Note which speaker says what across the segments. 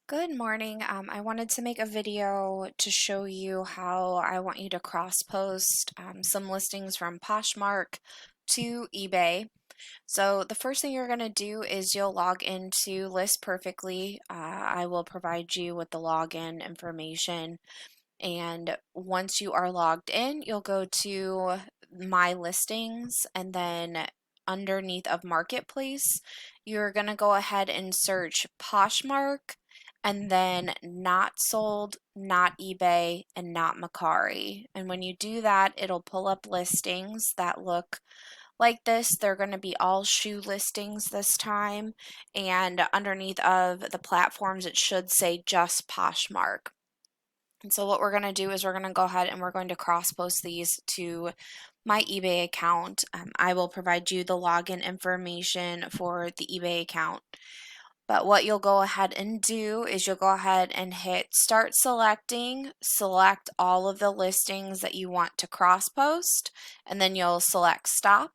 Speaker 1: Good morning. I wanted to make a video to show you how I want you to cross post some listings from Poshmark to eBay. So the first thing you're going to do is you'll log into List Perfectly. I will provide you with the login information. And once you are logged in, you'll go to My Listings and then underneath of Marketplace, you're going to go ahead and search Poshmark and then not sold, not eBay, and not Macari. And when you do that, it'll pull up listings that look like this. They're going to be all shoe listings this time. And underneath of the platforms, it should say just Poshmark. And so what we're going to do is we're going to go ahead and we're going to cross post these to my eBay account. I will provide you the login information for the eBay account. But what you'll go ahead and do is you'll go ahead and hit start selecting, select all of the listings that you want to cross post, and then you'll select stop.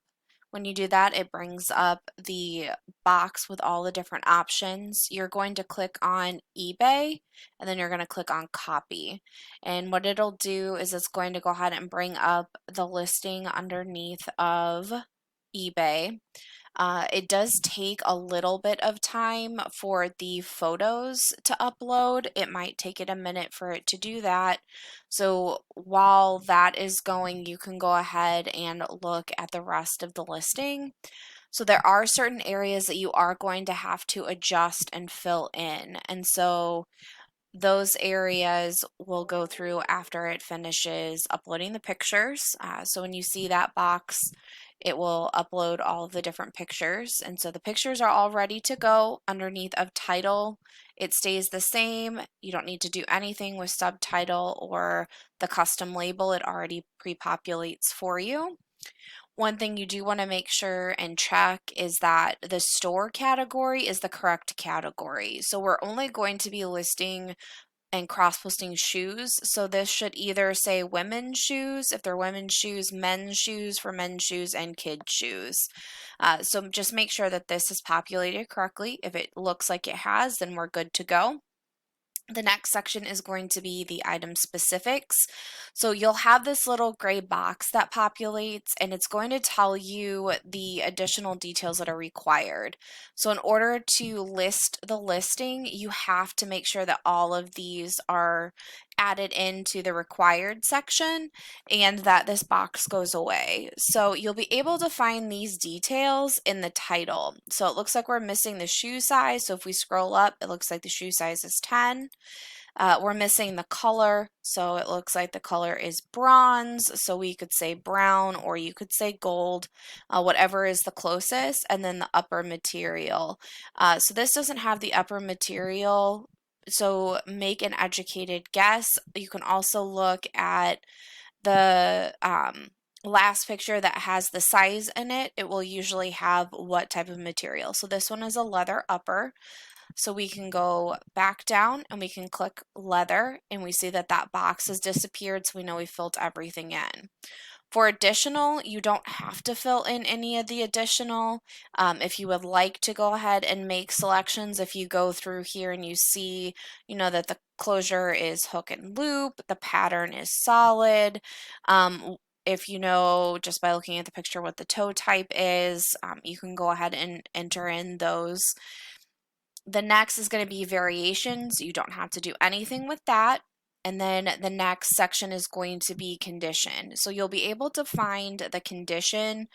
Speaker 1: When you do that, it brings up the box with all the different options. You're going to click on eBay and then you're going to click on copy. And what it'll do is it's going to go ahead and bring up the listing underneath of eBay. It does take a little bit of time for the photos to upload. It might take it a minute for it to do that. So while that is going, you can go ahead and look at the rest of the listing. So there are certain areas that you are going to have to adjust and fill in. And so those areas will go through after it finishes uploading the pictures. So when you see that box, it will upload all of the different pictures. And so the pictures are all ready to go. Underneath of title, it stays the same. You don't need to do anything with subtitle or the custom label. It already pre-populates for you. One thing you do want to make sure and check is that the store category is the correct category. So we're only going to be listing and cross-posting shoes. So this should either say women's shoes, if they're women's shoes, men's shoes for men's shoes, and kids' shoes. So just make sure that this is populated correctly. If it looks like it has, then we're good to go. The next section is going to be the item specifics. So you'll have this little gray box that populates and it's going to tell you the additional details that are required. So in order to list the listing, you have to make sure that all of these are added into the required section and that this box goes away. So you'll be able to find these details in the title. So it looks like we're missing the shoe size. So if we scroll up, it looks like the shoe size is 10. We're missing the color, so it looks like the color is bronze, so we could say brown or you could say gold, whatever is the closest, and then the upper material. So this doesn't have the upper material, so make an educated guess. You can also look at the last picture that has the size in it. It will usually have what type of material. So this one is a leather upper. So we can go back down and we can click leather and we see that that box has disappeared, so we know we filled everything in. For additional, you don't have to fill in any of the additional. If you would like to go ahead and make selections, if you go through here and you see, that the closure is hook and loop, the pattern is solid. If you know just by looking at the picture what the toe type is, you can go ahead and enter in those. The next is going to be variations. You don't have to do anything with that. And then the next section is going to be condition. So you'll be able to find the condition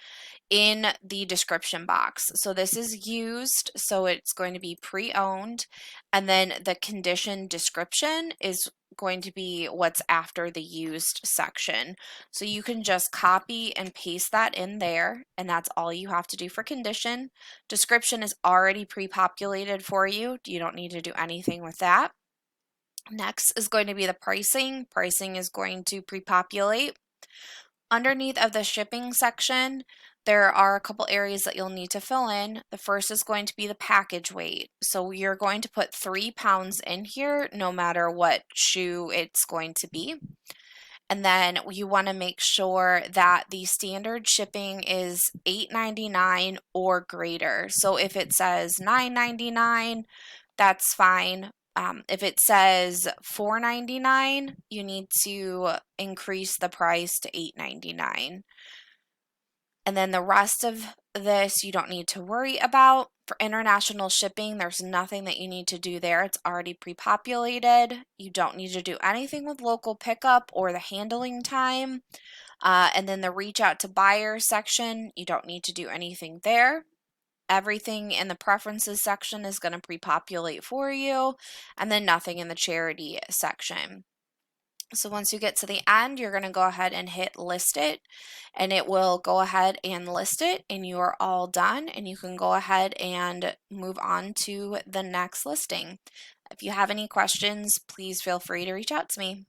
Speaker 1: in the description box. So this is used, so it's going to be pre-owned. And then the condition description is going to be what's after the used section. So you can just copy and paste that in there, and that's all you have to do for condition. Description is already pre-populated for you. You don't need to do anything with that. Next is going to be the pricing. Pricing is going to pre-populate. Underneath of the shipping section, there are a couple areas that you'll need to fill in. The first is going to be the package weight. So you're going to put 3 pounds in here, no matter what shoe it's going to be. And then you want to make sure that the standard shipping is $8.99 or greater. So if it says $9.99, that's fine. If it says $4.99, you need to increase the price to $8.99. And then the rest of this you don't need to worry about. For international shipping, there's nothing that you need to do there. It's already pre-populated. You don't need to do anything with local pickup or the handling time. And then the reach out to buyers section, you don't need to do anything there. Everything in the preferences section is going to pre-populate for you, and then nothing in the charity section. So once you get to the end, you're going to go ahead and hit list it, and it will go ahead and list it, and you are all done, and you can go ahead and move on to the next listing. If you have any questions, please feel free to reach out to me.